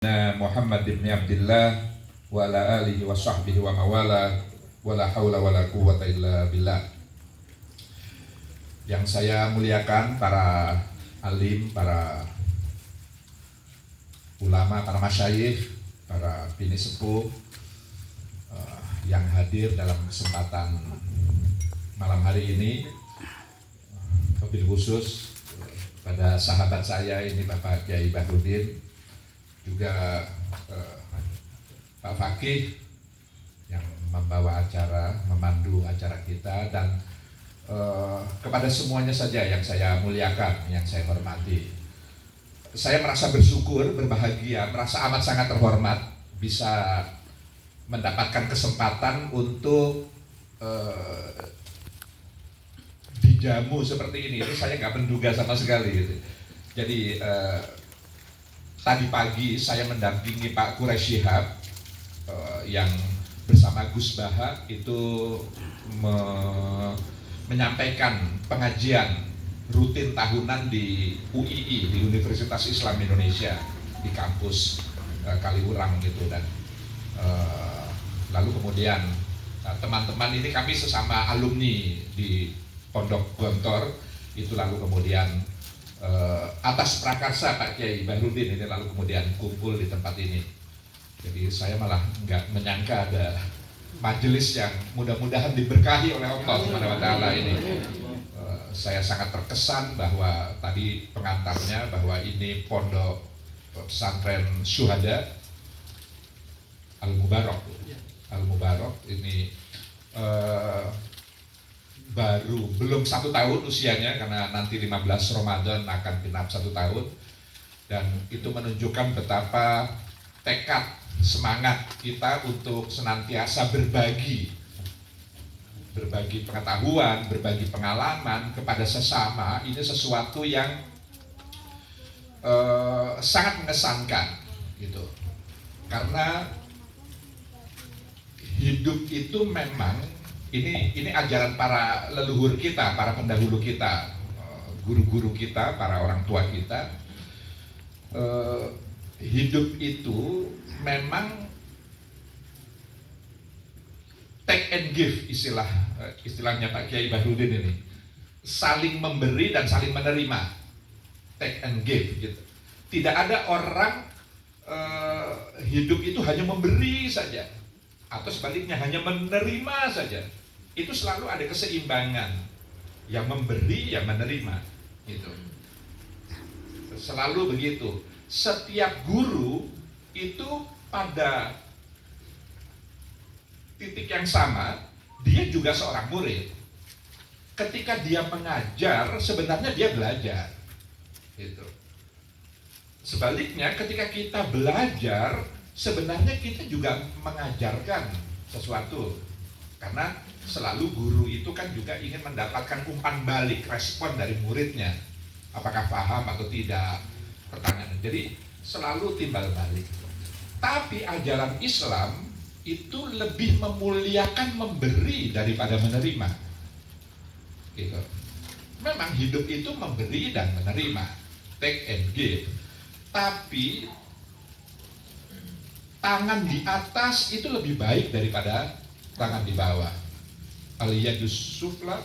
Muhammad ibn Abdullah wa ala alihi wa sahbihi wa mawala wa la hawla wa la quwwata illa billah. Yang saya muliakan para alim, para ulama, para masyayikh, para bini sepuh yang hadir dalam kesempatan malam hari ini, wabil khusus pada sahabat saya ini Bapak Kiai Bahrudin, juga Pak Fakih yang membawa acara, memandu acara kita, dan kepada semuanya saja yang saya muliakan, yang saya hormati. Saya merasa bersyukur, berbahagia, merasa amat sangat terhormat bisa mendapatkan kesempatan untuk dijamu seperti ini. Itu saya nggak menduga sama sekali gitu. Jadi tadi pagi saya mendampingi Pak Quraish Shihab yang bersama Gus Baha itu menyampaikan pengajian rutin tahunan di UII, di Universitas Islam Indonesia, di kampus Kaliurang gitu. Dan lalu kemudian teman-teman ini, kami sesama alumni di Pondok Gontor itu, lalu kemudian atas prakarsa Pak Kiai Bahrudin ini lalu kemudian kumpul di tempat ini. Jadi saya malah nggak menyangka ada majelis yang mudah-mudahan diberkahi oleh Allah Subhanahu wa Ta'ala ini. Saya sangat terkesan bahwa tadi pengantarnya bahwa ini pondok pesantren Syuhada Al-Mubarak ini baru belum 1 tahun usianya, karena nanti 15 Ramadan akan genap 1 tahun, dan itu menunjukkan betapa tekad semangat kita untuk senantiasa berbagi pengetahuan, berbagi pengalaman kepada sesama. Ini sesuatu yang sangat mengesankan gitu, karena hidup itu memang ini ajaran para leluhur kita, para pendahulu kita, guru-guru kita, para orang tua kita. Hidup itu memang take and give, istilahnya Pak Kiai Bahrudin ini, saling memberi dan saling menerima, take and give gitu. Tidak ada orang hidup itu hanya memberi saja, atau sebaliknya hanya menerima saja. Itu selalu ada keseimbangan, yang memberi, yang menerima gitu. Selalu begitu. Setiap guru itu pada titik yang sama, dia juga seorang murid. Ketika dia mengajar, sebenarnya dia belajar gitu. Sebaliknya, ketika kita belajar, sebenarnya kita juga mengajarkan sesuatu, karena selalu guru itu kan juga ingin mendapatkan umpan balik, respon dari muridnya, apakah paham atau tidak, pertanyaan. Jadi selalu timbal balik. Tapi ajaran Islam itu lebih memuliakan memberi daripada menerima gitu. Memang hidup itu memberi dan menerima, take and give. Tapi tangan di atas itu lebih baik daripada tangan di bawah. Al-yadus sufla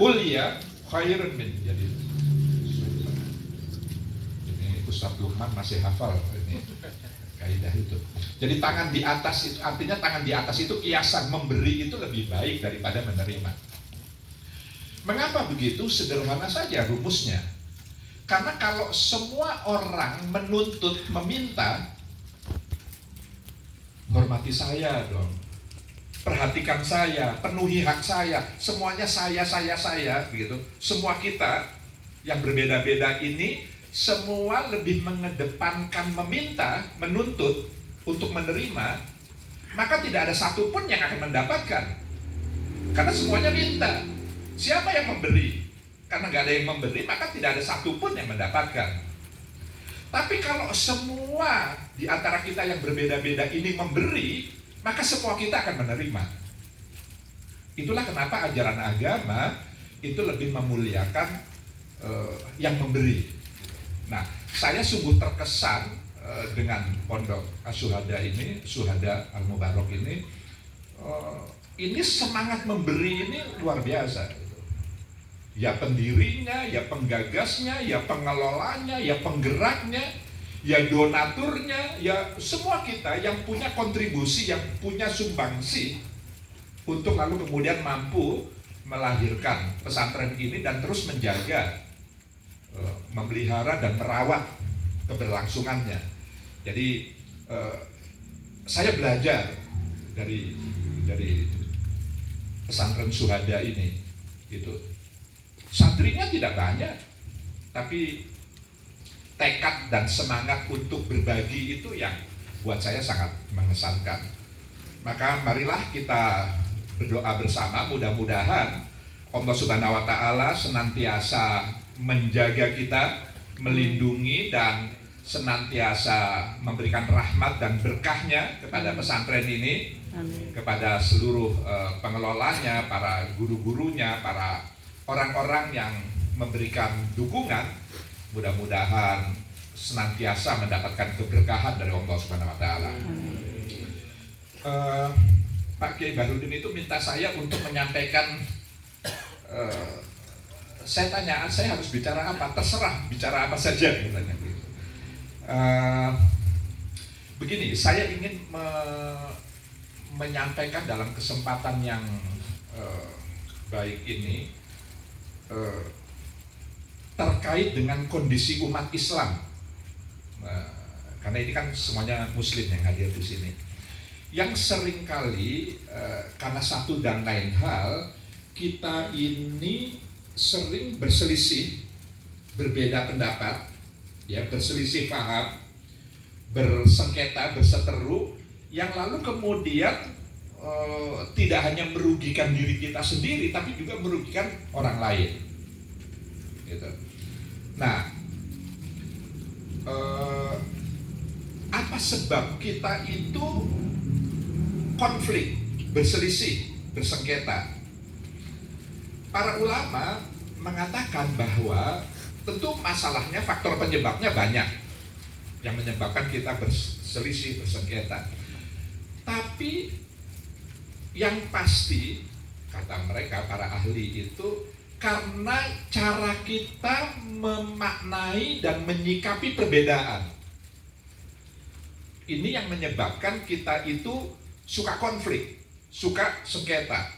ulya khairun min jadi. Ini Ustaz Luqman masih hafal ini kaidah itu. Jadi tangan di atas itu artinya tangan di atas itu kiasan, memberi itu lebih baik daripada menerima. Mengapa begitu? Sederhana saja rumusnya. Karena kalau semua orang menuntut, meminta, hormati saya dong, perhatikan saya, penuhi hak saya, semuanya saya begitu. Semua kita yang berbeda-beda ini semua lebih mengedepankan meminta, menuntut untuk menerima, maka tidak ada satupun yang akan mendapatkan, karena semuanya minta. Siapa yang memberi? Karena nggak ada yang memberi, maka tidak ada satupun yang mendapatkan. Tapi kalau semua di antara kita yang berbeda-beda ini memberi, maka semua kita akan menerima. Itulah kenapa ajaran agama itu lebih memuliakan yang memberi. Nah, saya sungguh terkesan dengan Pondok Asyuhada ini, Syuhada Al Mubarok ini semangat memberi ini luar biasa. Ya pendirinya, ya penggagasnya, ya pengelolanya, ya penggeraknya, ya donaturnya, ya semua kita yang punya kontribusi, yang punya sumbangsi untuk lalu kemudian mampu melahirkan pesantren ini dan terus menjaga, memelihara dan merawat keberlangsungannya. Jadi saya belajar dari pesantren Syuhada ini, gitu. Santrinya tidak banyak, tapi tekad dan semangat untuk berbagi itu yang buat saya sangat mengesankan. Maka marilah kita berdoa bersama, mudah-mudahan Allah Subhanahu wa Ta'ala senantiasa menjaga kita, melindungi dan senantiasa memberikan rahmat dan berkahnya kepada pesantren ini. Amin. Kepada seluruh pengelolanya, para guru-gurunya, para orang-orang yang memberikan dukungan, mudah-mudahan senantiasa mendapatkan keberkahan dari Allah Subhanahu wa Ta'ala. Pak Kiai Bahrudin itu minta saya untuk menyampaikan, saya tanya, saya harus bicara apa? Terserah, bicara apa saja, katanya. Begini, saya ingin menyampaikan dalam kesempatan yang baik ini terkait dengan kondisi umat Islam, karena ini kan semuanya Muslim yang hadir di sini, yang seringkali karena satu dan lain hal kita ini sering berselisih, berbeda pendapat, ya, berselisih paham, bersengketa, berseteru, yang lalu kemudian tidak hanya merugikan diri kita sendiri, tapi juga merugikan orang lain, gitu. Nah, apa sebab kita itu konflik, berselisih, bersengketa? Para ulama mengatakan bahwa tentu masalahnya, faktor penyebabnya banyak yang menyebabkan kita berselisih, bersengketa. Tapi yang pasti, kata mereka, para ahli itu, karena cara kita memaknai dan menyikapi perbedaan. Ini yang menyebabkan kita itu suka konflik, suka sengketa.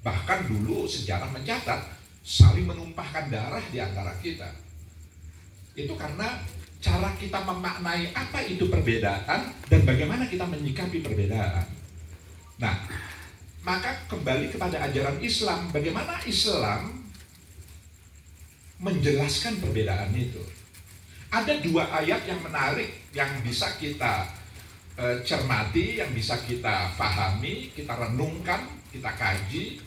Bahkan dulu sejarah mencatat saling menumpahkan darah di antara kita. Itu karena cara kita memaknai apa itu perbedaan dan bagaimana kita menyikapi perbedaan. Nah, maka kembali kepada ajaran Islam, bagaimana Islam menjelaskan perbedaan itu. Ada dua ayat yang menarik yang bisa kita cermati, yang bisa kita pahami, kita renungkan, kita kaji,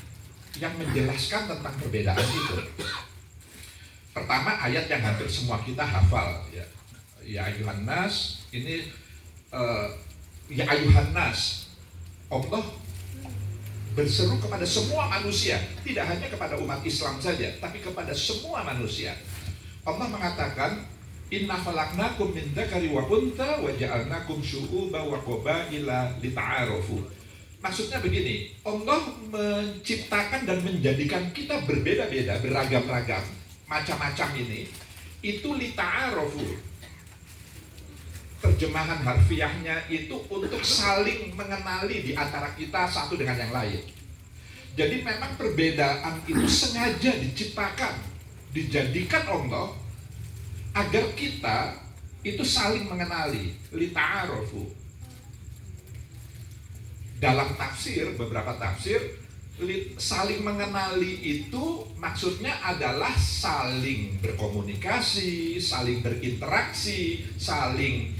yang menjelaskan tentang perbedaan itu. Pertama, ayat yang hampir semua kita hafal, ya. Ya ayuhan nas, ini ya ayuhan nas, Allah berseru kepada semua manusia, tidak hanya kepada umat Islam saja, tapi kepada semua manusia. Allah mengatakan, inna khalaqnakum min dzakari wa untha wa ja'alnakum syu'uban wa qabaila lita'arafu. Maksudnya begini, Allah menciptakan dan menjadikan kita berbeda-beda, beragam-ragam, macam-macam ini, itu lita'arafu. Terjemahan harfiahnya itu untuk saling mengenali di antara kita satu dengan yang lain. Jadi memang perbedaan itu sengaja diciptakan, dijadikan Allah agar kita itu saling mengenali, lita'arafu. Dalam tafsir, beberapa tafsir, saling mengenali itu maksudnya adalah saling berkomunikasi, saling berinteraksi, saling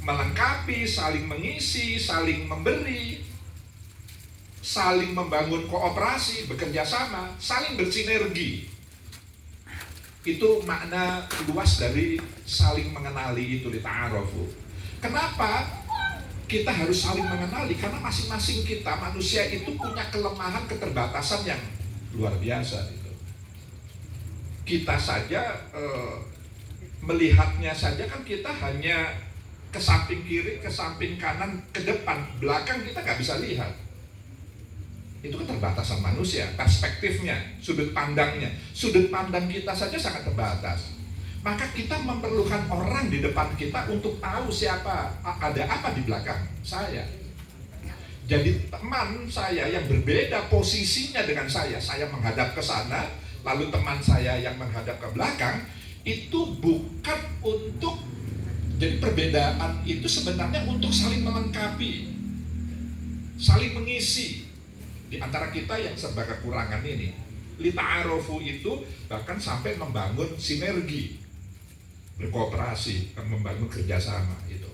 melengkapi, saling mengisi, saling memberi, saling membangun kooperasi, bekerja sama, saling bersinergi. Itu makna luas dari saling mengenali itu, lita'arafu. Kenapa kita harus saling mengenali? Karena masing-masing kita manusia itu punya kelemahan, keterbatasan yang luar biasa gitu. Kita saja melihatnya saja kan kita hanya ke samping kiri, ke samping kanan, ke depan, belakang kita nggak bisa lihat. Itu keterbatasan manusia, perspektifnya, sudut pandangnya. Sudut pandang kita saja sangat terbatas. Maka kita memerlukan orang di depan kita untuk tahu siapa, ada apa di belakang saya. Jadi teman saya yang berbeda posisinya dengan saya menghadap ke sana, lalu teman saya yang menghadap ke belakang, itu bukan untuk, jadi perbedaan itu sebenarnya untuk saling melengkapi, saling mengisi di antara kita yang serba kekurangan ini. Lita'arofu itu bahkan sampai membangun sinergi, berkooperasi, membangun kerjasama itu.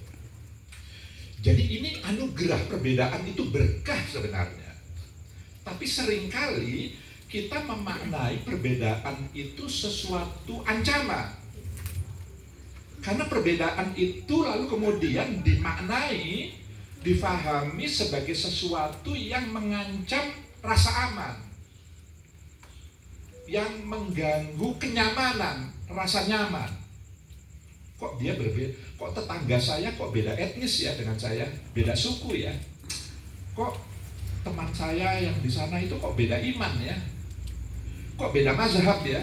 Jadi ini anugerah, perbedaan itu berkah sebenarnya. Tapi seringkali kita memaknai perbedaan itu sesuatu ancaman. Karena perbedaan itu lalu kemudian dimaknai, difahami sebagai sesuatu yang mengancam rasa aman, yang mengganggu kenyamanan, rasa nyaman. Kok dia berbeda? Kok tetangga saya kok beda etnis ya dengan saya, beda suku ya? Kok teman saya yang di sana itu kok beda iman ya? Kok beda mazhab ya?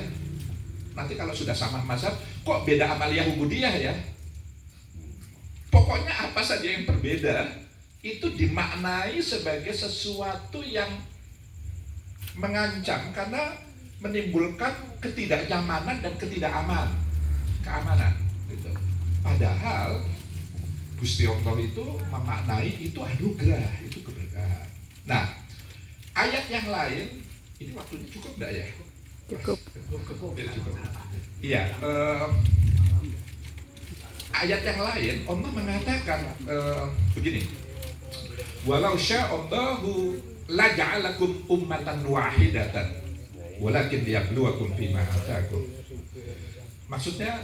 Nanti kalau sudah sama mazhab, kok beda amaliyah ubudiyah ya? Pokoknya apa saja yang berbeda itu dimaknai sebagai sesuatu yang mengancam karena menimbulkan ketidaknyamanan dan keamanan gitu. Padahal Gusti Allah itu memaknai itu anugerah, itu keberkahan. Nah, ayat yang lain ini waktunya cukup enggak ya? Cukup. Iya, ayat yang lain Allah mengatakan begini. Walau sya'allahu laja'alakum ummatan wahidatan walakin liyabluwakum fima atakum. Maksudnya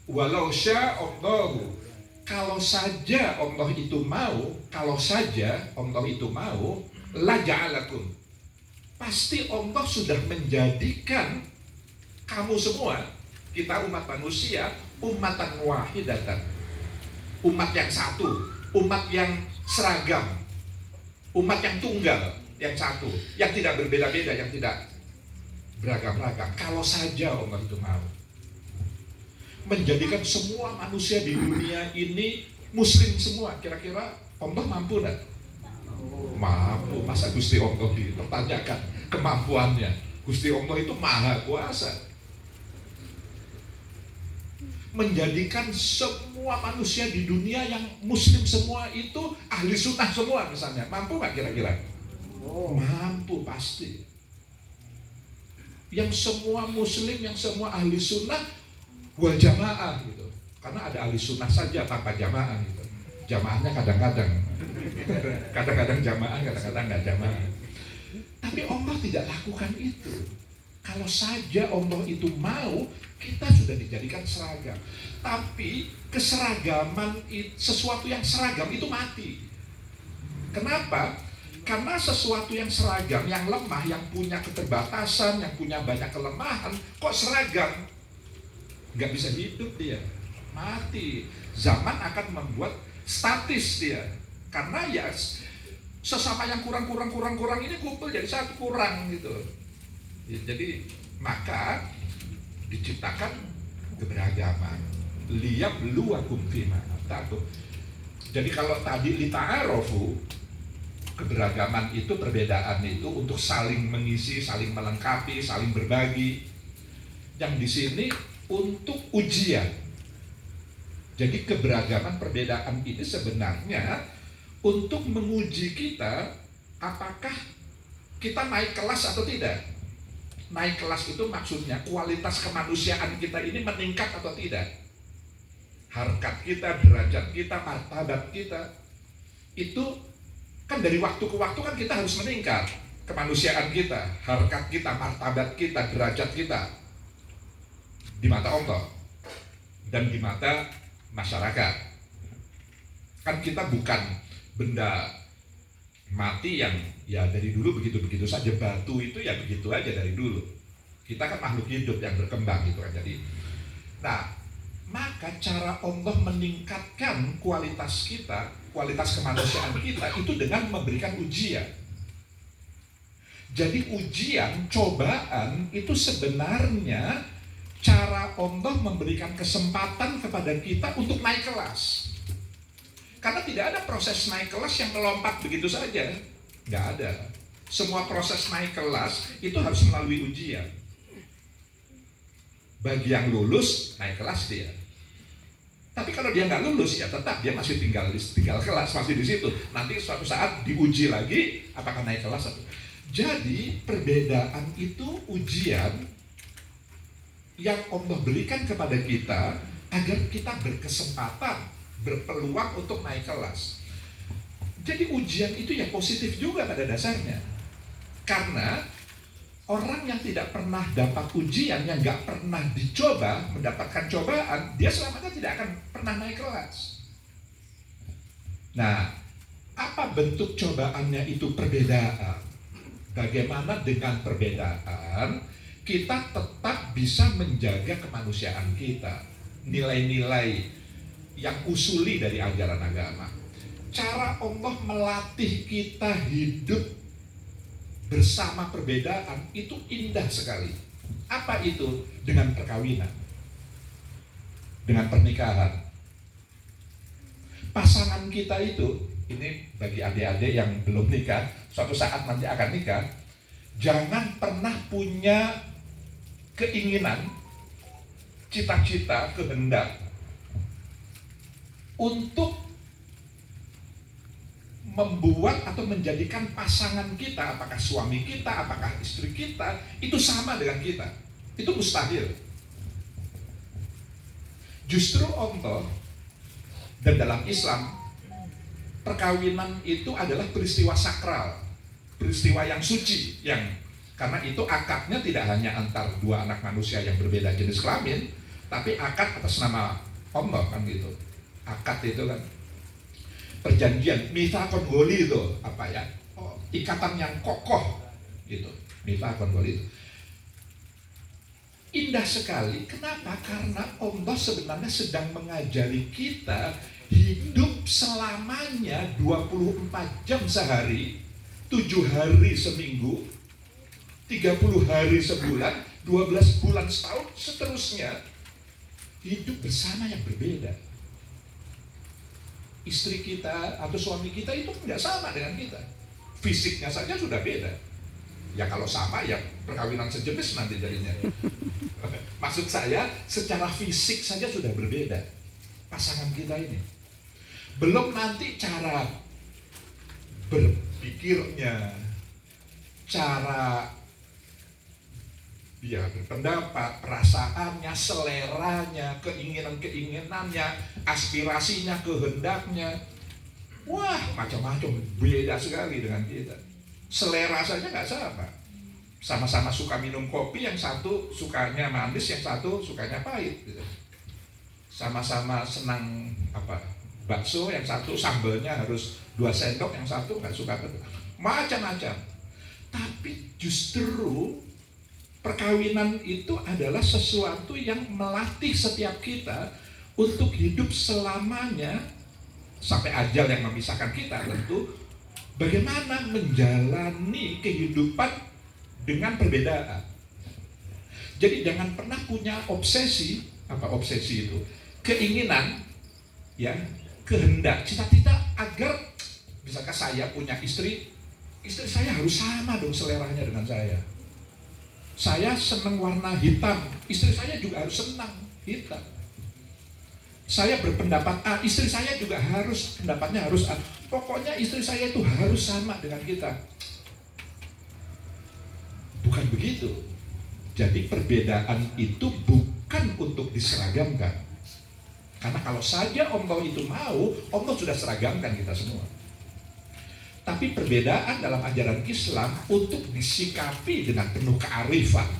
walau sya'allahu, kalau saja Allah itu mau, laja'alakum, pasti Allah sudah menjadikan kamu semua, kita umat manusia, ummatan wahidatan, umat yang satu, umat yang seragam, umat yang tunggal, yang satu, yang tidak berbeda-beda, yang tidak beragam-ragam. Kalau saja Allah itu mau menjadikan semua manusia di dunia ini muslim semua, kira-kira Allah mampu enggak? Mampu. Masa Gusti Allah dipertanyakan kemampuannya? Gusti Allah itu maha kuasa. Menjadikan semua manusia di dunia yang muslim semua itu ahli sunnah semua misalnya, mampu nggak kira-kira? Mampu pasti. Yang semua muslim, yang semua ahli sunnah wal jamaah gitu. Karena ada ahli sunnah saja tanpa jamaah gitu. Jamaahnya kadang-kadang jamaah, kadang-kadang nggak jamaah. Tapi Allah tidak lakukan itu. Kalau saja Allah itu mau, kita sudah dijadikan seragam. Tapi keseragaman, sesuatu yang seragam itu mati. Kenapa? Karena sesuatu yang seragam, yang lemah, yang punya keterbatasan, yang punya banyak kelemahan, kok seragam? Nggak bisa hidup dia, mati. Zaman akan membuat statis dia. Karena ya sesama yang kurang ini kumpul jadi satu kurang gitu. Jadi maka diciptakan keberagaman. Liyabluwakum fima atakum. Jadi kalau tadi lita'arofu, keberagaman itu, perbedaan itu untuk saling mengisi, saling melengkapi, saling berbagi. Yang di sini untuk ujian. Jadi keberagaman perbedaan ini sebenarnya untuk menguji kita apakah kita naik kelas atau tidak. Naik kelas itu maksudnya kualitas kemanusiaan kita ini meningkat atau tidak. Harkat kita, derajat kita, martabat kita itu kan dari waktu ke waktu kan kita harus meningkat. Kemanusiaan kita, harkat kita, martabat kita, derajat kita di mata Allah dan di mata masyarakat. Kan kita bukan benda mati yang ya dari dulu begitu-begitu saja. Batu itu ya begitu aja dari dulu. Kita kan makhluk hidup yang berkembang gitu kan. Jadi, nah maka cara Allah meningkatkan kualitas kita, kualitas kemanusiaan kita itu dengan memberikan ujian. Jadi ujian, cobaan itu sebenarnya cara Allah memberikan kesempatan kepada kita untuk naik kelas. Karena tidak ada proses naik kelas yang melompat begitu saja. Nggak ada. Semua proses naik kelas itu harus melalui ujian. Bagi yang lulus, naik kelas dia. Tapi kalau dia nggak lulus, ya tetap dia masih tinggal kelas, masih di situ. Nanti suatu saat diuji lagi, apakah naik kelas atau. Jadi perbedaan itu ujian yang Allah berikan kepada kita agar kita berkesempatan, berpeluang untuk naik kelas. Jadi ujian itu ya positif juga pada dasarnya. Karena orang yang tidak pernah dapat ujian, yang nggak pernah dicoba, mendapatkan cobaan, dia selamanya tidak akan pernah naik kelas. Nah, apa bentuk cobaannya itu? Perbedaan. Bagaimana dengan perbedaan kita tetap bisa menjaga kemanusiaan kita, nilai-nilai yang usuli dari ajaran agama. Cara Allah melatih kita hidup bersama perbedaan itu indah sekali. Apa itu? Dengan perkawinan, dengan pernikahan. Pasangan kita itu, ini bagi adik-adik yang belum nikah, suatu saat nanti akan nikah, jangan pernah punya keinginan, cita-cita, kehendak untuk membuat atau menjadikan pasangan kita, apakah suami kita, apakah istri kita, itu sama dengan kita. Itu mustahil. Justru Allah dan dalam Islam, perkawinan itu adalah peristiwa sakral, peristiwa yang suci, yang karena itu akadnya tidak hanya antar dua anak manusia yang berbeda jenis kelamin, tapi akad atas nama Allah kan gitu. Akad itu kan perjanjian, mitsaqun ghali itu apa ya? Oh, ikatan yang kokoh gitu. Mitsaqun ghali itu indah sekali. Kenapa? Karena Allah sebenarnya sedang mengajari kita hidup selamanya 24 jam sehari, 7 hari seminggu, 30 hari sebulan, 12 bulan setahun, seterusnya hidup bersama yang berbeda. Istri kita atau suami kita itu nggak sama dengan kita. Fisiknya saja sudah beda. Ya kalau sama ya perkawinan sejenis nanti jadinya. Maksud saya secara fisik saja sudah berbeda pasangan kita ini. Belum nanti cara berpikirnya, cara dia berpendapat, perasaannya, seleranya, keinginan-keinginannya, aspirasinya, kehendaknya. Wah, macam-macam, beda sekali dengan kita. Selera saja nggak sama. Sama-sama suka minum kopi, yang satu sukanya manis, yang satu sukanya pahit gitu. Sama-sama senang bakso, yang satu sambalnya harus 2 sendok, yang satu nggak suka, macam-macam. Tapi justru perkawinan itu adalah sesuatu yang melatih setiap kita untuk hidup selamanya sampai ajal yang memisahkan kita tentu. Bagaimana menjalani kehidupan dengan perbedaan. Jadi jangan pernah punya obsesi. Apa obsesi itu? Keinginan, ya, kehendak, cita-cita agar misalkan saya punya istri saya harus sama dong seleranya dengan saya. Saya senang warna hitam, istri saya juga harus senang hitam. Saya berpendapat A, istri saya juga harus pendapatnya harus A. Pokoknya istri saya itu harus sama dengan kita. Bukan begitu. Jadi perbedaan itu bukan untuk diseragamkan. Karena kalau saja Allah itu mau, Allah sudah seragamkan kita semua. Tapi perbedaan dalam ajaran Islam untuk disikapi dengan penuh kearifan,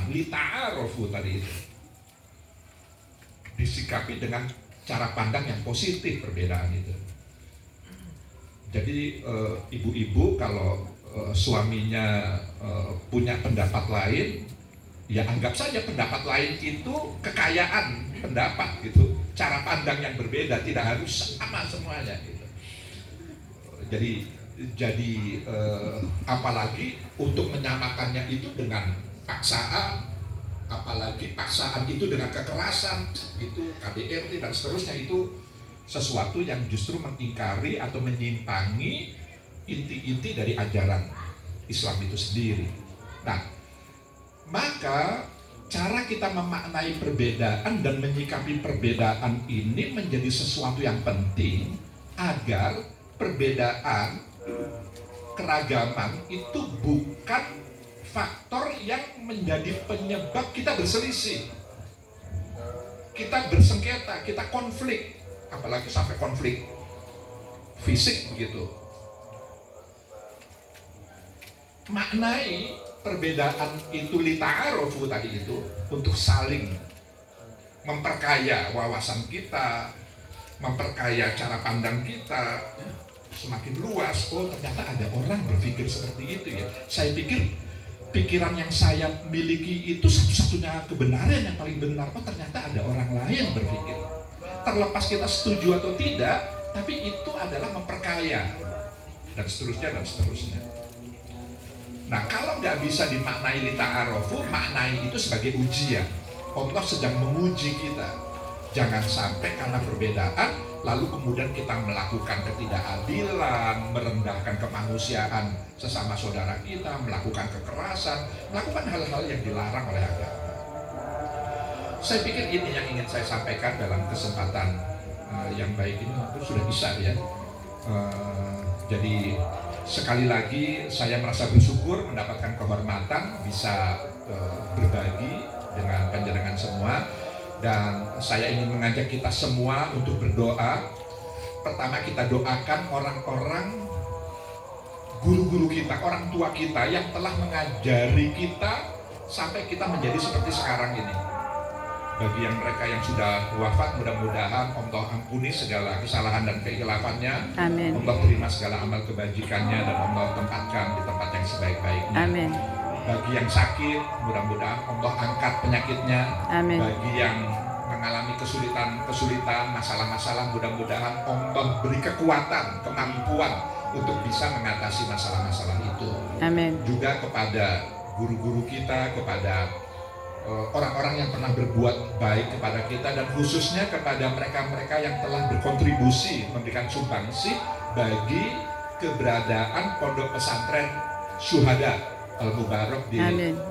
lita'arofu tadi itu. Disikapi dengan cara pandang yang positif perbedaan itu. Jadi ibu-ibu kalau suaminya punya pendapat lain, Ya anggap saja pendapat lain itu kekayaan pendapat gitu, cara pandang yang berbeda, tidak harus sama semuanya gitu. Jadi apalagi untuk menyamakannya itu dengan paksaan, apalagi paksaan itu dengan kekerasan, itu KDRT dan seterusnya, itu sesuatu yang justru mengingkari atau menyimpangi inti-inti dari ajaran Islam itu sendiri. Nah, maka cara kita memaknai perbedaan dan menyikapi perbedaan ini menjadi sesuatu yang penting agar perbedaan, keragaman itu bukan faktor yang menjadi penyebab kita berselisih, kita bersengketa, kita konflik, apalagi sampai konflik fisik begitu. Maknai perbedaan itu lita'arofu tadi itu untuk saling memperkaya wawasan kita, memperkaya cara pandang kita semakin luas. Oh, ternyata ada orang berpikir seperti itu ya. Saya pikir pikiran yang saya miliki itu satu-satunya kebenaran yang paling benar. Oh, ternyata ada orang lain berpikir. Terlepas kita setuju atau tidak, tapi itu adalah memperkaya dan seterusnya dan seterusnya. Nah, kalau nggak bisa dimaknai lita'arofu, maknai itu sebagai ujian. Allah sedang menguji kita. Jangan sampai karena perbedaan lalu kemudian kita melakukan ketidakadilan, merendahkan kemanusiaan sesama saudara kita, melakukan kekerasan, melakukan hal-hal yang dilarang oleh agama. Saya pikir ini yang ingin saya sampaikan dalam kesempatan yang baik ini. Sudah bisa ya. Jadi sekali lagi saya merasa bersyukur mendapatkan kehormatan bisa berbagi dengan panjenengan semua, dan saya ingin mengajak kita semua untuk berdoa. Pertama, kita doakan orang-orang guru-guru kita, orang tua kita yang telah mengajari kita sampai kita menjadi seperti sekarang ini. Bagi yang mereka yang sudah wafat, mudah-mudahan Allah ampuni segala kesalahan dan kehilafannya. Amin. Allah terima segala amal kebajikannya dan Allah tempatkan di tempat yang sebaik-baiknya. Amin. Bagi yang sakit, mudah-mudahan Allah angkat penyakitnya. Amin. Bagi yang mengalami kesulitan, masalah-masalah, mudah-mudahan Allah beri kekuatan, kemampuan untuk bisa mengatasi masalah-masalah itu. Amin. Juga kepada guru-guru kita, kepada orang-orang yang pernah berbuat baik kepada kita, dan khususnya kepada mereka-mereka yang telah berkontribusi memberikan sumbangsi bagi keberadaan pondok pesantren Syuhada Al-Mubarak di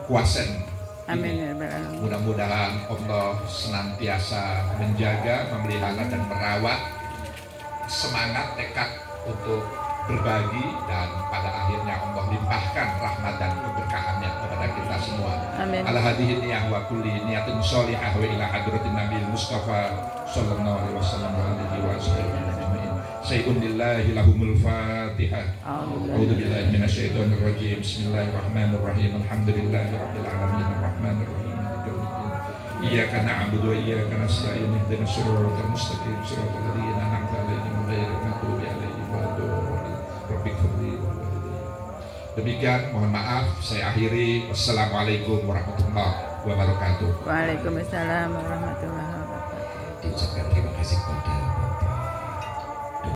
Kuasen. Amin. Mudah-mudahan Allah senantiasa menjaga, memelihara dan merawat semangat, tekad untuk berbagi, dan pada akhirnya Allah limpahkan rahmat dan keberkahannya kepada kita semua. Amin. Ala hadhihi niyah wa kulli niyatin sholihah wa ila hadratin Nabi Mustafa sallallahu alaihi wasallam wa alihi wa sahbihi ajma'in. Sayyidun lillahi lahumul Fatihah. A'udzu billahi minasyaitonir rajim. Bismillahirrahmanirrahim. Alhamdulillahi rabbil alamin arrahmanir rahim. Iyyaka na'budu wa iyyaka nasta'in. Ihdinas siratal mustaqim. Siratal ladzina an'amta 'alaihim ghairil maghdubi 'alaihim waladdallin. Demikian, mohon maaf, saya akhiri. Wassalamualaikum warahmatullahi wabarakatuh. Waalaikumsalam warahmatullahi wabarakatuh. Diucapkan terima kasih kepada